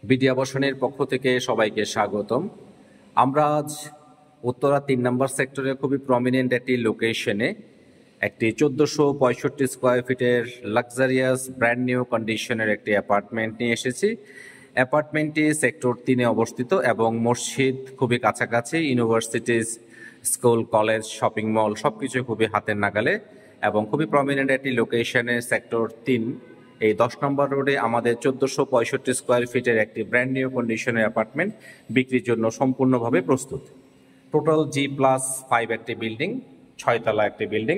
BD আবাসনের পক্ষ থেকে সবাইকে স্বাগতম। আমরা আজ উত্তরা ৩ নম্বর সেক্টরে খুবই প্রমিনেন্ট একটি লোকেশনে একটি ১৪৬৫ স্কোয়ার ফিটের লাক্সারিয়াস ব্র্যান্ড নিউ কন্ডিশনের একটি অ্যাপার্টমেন্ট নিয়ে এসেছি। অ্যাপার্টমেন্টটি সেক্টর ৩-এ অবস্থিত এবং মসজিদ খুবই কাছাকাছি, universities, school, college, shopping mall সবকিছু খুবই হাতের নাগালে এবং খুবই প্রমিনেন্ট একটি লোকেশনে সেক্টর ৩ এই ১০ নম্বর রোডে আমাদের ১৪৬৫ স্কোয়ার ফিটের একটি ব্র্যান্ড নিউ কন্ডিশনের অ্যাপার্টমেন্ট বিক্রির জন্য সম্পূর্ণভাবে প্রস্তুত। টোটাল G+5 একটি বিল্ডিং, ৬ তলা একটি বিল্ডিং,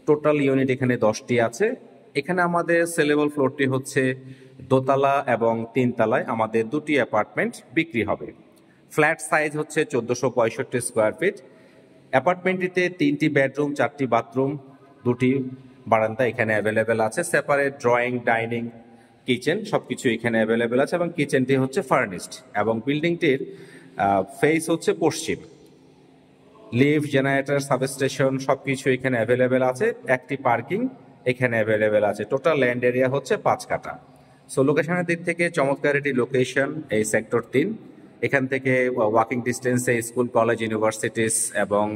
টোটাল ইউনিট এখানে ১০টি আছে। এখানে আমাদের সেলেবল ফ্লোরটি হচ্ছে দোতলা এবং ৩ তলায় আমাদের দুটি অ্যাপার্টমেন্ট বিক্রি হবে। ফ্ল্যাট সাইজ হচ্ছে ১৪৬৫ স্কোয়ার ফিট। অ্যাপার্টমেন্টটিতে ৩টি বেডরুম, 4টি বাথরুম, 2টি বারান্দা এখানে অ্যাভেলেবেল আছে। সেপারেট ড্রয়িং, ডাইনিং, কিচেন সবকিছু এখানে অ্যাভেলেবেল আছে এবং কিচেনটি হচ্ছে ফার্নিশড এবং বিল্ডিংটির ফেস হচ্ছে পশ্চিম। লিফট, জেনারেটর, সাবস্টেশন সবকিছু এখানে অ্যাভেলেবেল আছে। একটি পার্কিং এখানে অ্যাভেলেবেল আছে। টোটাল ল্যান্ড এরিয়া হচ্ছে 5 কাঠা। সো লোকেশনের দিক থেকে চমৎকার একটি লোকেশন এই সেক্টর ৩। এখান থেকে ওয়াকিং ডিস্টেন্সে স্কুল, কলেজ, ইউনিভার্সিটিস এবং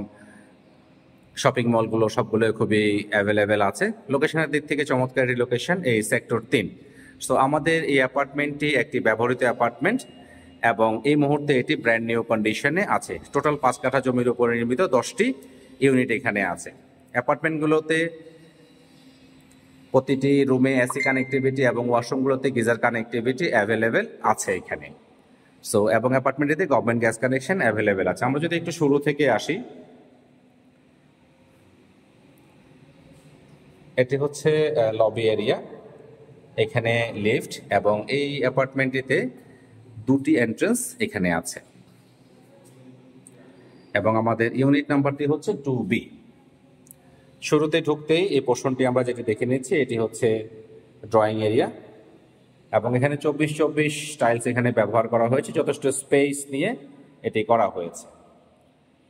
শপিং মলগুলো সবগুলো খুবই অ্যাভেলেবেল আছে। লোকেশনের দিক থেকে চমৎকার একটি লোকেশন এই সেক্টর ৩। সো আমাদের এই অ্যাপার্টমেন্টটি একটি ব্যবহৃত অ্যাপার্টমেন্ট এবং এই মুহূর্তে এটি ব্র্যান্ড নিউ কন্ডিশনে আছে। টোটাল 5 কাঠা জমির উপরে নির্মিত 10টি ইউনিট এখানে আছে। অ্যাপার্টমেন্টগুলোতে প্রতিটি রুমে এসি কানেক্টিভিটি এবং ওয়াশরুমগুলোতে গিজার কানেক্টিভিটি অ্যাভেলেবেল আছে এখানে। সো এবং অ্যাপার্টমেন্টটিতে গভর্নমেন্ট গ্যাস কানেকশন অ্যাভেলেবেল আছে। আমরা যদি একটু শুরু থেকে আসি, এটি হচ্ছে লবি এরিয়া, এখানে লিফট এবং এই অ্যাপার্টমেন্টটিতে 2টি এন্ট্রান্স এখানে আছে এবং আমাদের ইউনিট নাম্বারটি হচ্ছে 2B। শুরুতে ঢুকতেই এই পোর্শনটি আমরা যেটি দেখে নিচ্ছি, এটি হচ্ছে ড্রয়িং এরিয়া এবং এখানে 24x24 টাইলস এখানে ব্যবহার করা হয়েছে, যথেষ্ট স্পেস নিয়ে এটি করা হয়েছে।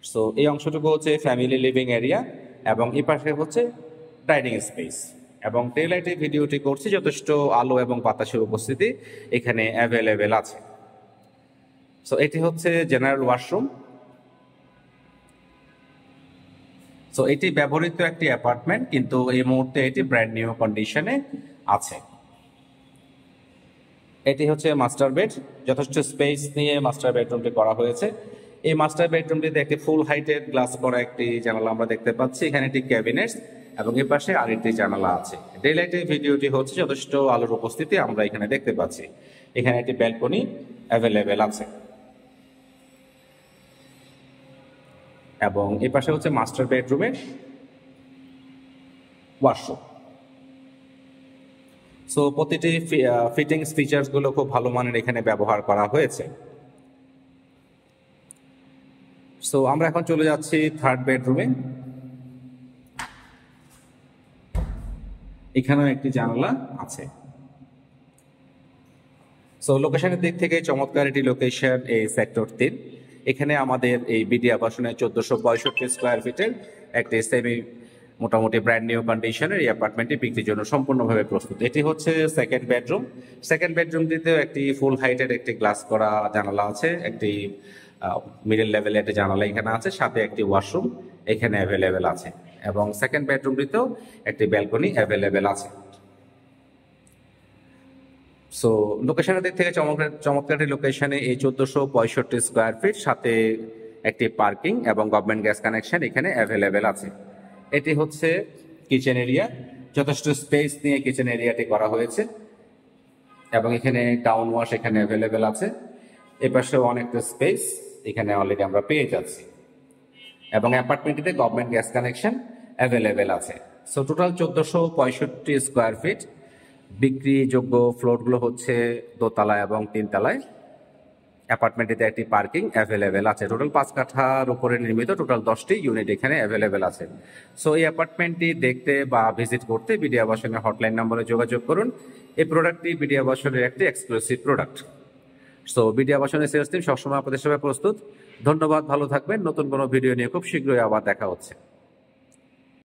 সো এই অংশটুকু হচ্ছে ফ্যামিলি লিভিং এরিয়া এবং এই পাশে হচ্ছে ডাইনিং স্পেস এবং ডেলাইটে ভিডিওটি করছি, যথেষ্ট আলো এবং বাতাসের উপস্থিতি এখানে অ্যাভেলেবেল আছে। সো এটি হচ্ছে জেনারেল ওয়াশরুম। সো এটি ব্যবহৃত একটি অ্যাপার্টমেন্ট, কিন্তু এই মুহূর্তে এটি ব্র্যান্ড নিউ কন্ডিশনে আছে। এটি হচ্ছে মাস্টার বেড, যথেষ্ট স্পেস নিয়ে মাস্টার বেডরুমটি করা হয়েছে। এই মাস্টার বেডরুমটিতে একটি ফুল হাইটের গ্লাস করা একটি জানালা আমরা দেখতে পাচ্ছি। এখানে একটি ক্যাবিনেট এবং এর পাশে আরেকটি জানালা আছে। ডেলাইটের ভিডিওটি হচ্ছে, যথেষ্ট আলোর উপস্থিতি আমরা এখানে দেখতে পাচ্ছি। এখানে একটি ব্যালকনি অ্যাভেলেবেল আছে এবং এর পাশে হচ্ছে মাস্টার বেডরুমের ওয়াশরুম। সো প্রতিটি ফিটিংস ফিচার্সগুলো খুব ভালো মানের এখানে ব্যবহার করা হয়েছে। সো আমরা এখন চলে যাচ্ছি থার্ড বেডরুমে। এখানেও একটি জানালা আছে। সো লোকেশনের দিক থেকে চমৎকার একটি লোকেশন এই সেক্টর ৩। এখানে আমাদের এই বিডি আবাসনের ১৪৬৫ স্কোয়ার ফিটের একটি সেমি মোটামুটি ব্র্যান্ড নিউ কন্ডিশনের এই অ্যাপার্টমেন্টটি বিক্রির জন্য সম্পূর্ণভাবে প্রস্তুত। এটি হচ্ছে সেকেন্ড বেডরুম। সেকেন্ড বেডরুমটিতেও একটি ফুল হাইটের একটি গ্লাস করা জানালা আছে, একটি মিডল লেভেলে একটি জানালা এখানে আছে, সাথে একটি ওয়াশরুম এখানে অ্যাভেলেবেল আছে এবং সেকেন্ড বেডরুমটিতেও একটি ব্যালকনি অ্যাভেলেবেল আছে। সো লোকেশনের দিক থেকে চমৎকার একটি লোকেশনে এই ১৪৬৫ স্কোয়ার ফিট, সাথে একটি পার্কিং এবং গভর্নমেন্ট গ্যাস কানেকশন এখানে অ্যাভেলেবেল আছে। এটি হচ্ছে কিচেন এরিয়া, যথেষ্ট স্পেস নিয়ে কিচেন এরিয়াটি করা হয়েছে এবং এখানে ডাউন ওয়াশ এখানে অ্যাভেলেবেল আছে। এপাশেও অনেকটা স্পেস এখানে অলরেডি আমরা পেয়ে যাচ্ছি এবং অ্যাপার্টমেন্টটিতে গভর্নমেন্ট গ্যাস কানেকশন অ্যাভেলেবেল আছে। So total ১৪৬৫ square feet. বিক্রিযোগ্য ফ্লোরগুলো হচ্ছে দোতলা এবং ৩ তলায়। অ্যাপার্টমেন্টটিতে একটি পার্কিং অ্যাভেলেবেল আছে। টোটাল 5 কাঠার উপরে নির্মিত টোটাল 10টি ইউনিট এখানে অ্যাভেলেবেল আছে। সো এই অ্যাপার্টমেন্টটি দেখতে বা ভিজিট করতে বিডি আবাসনের হটলাইন নম্বরে যোগাযোগ করুন। এই প্রোডাক্টটি বিডি আবাসনের একটি এক্সক্লুসিভ প্রোডাক্ট। সো বিডি আবাসনের সেলস টিম সবসময় আপনাদের সেবায় প্রস্তুত। ধন্যবাদ, ভালো থাকবেন। নতুন কোনো ভিডিও নিয়ে খুব শীঘ্রই আবার দেখা হচ্ছে।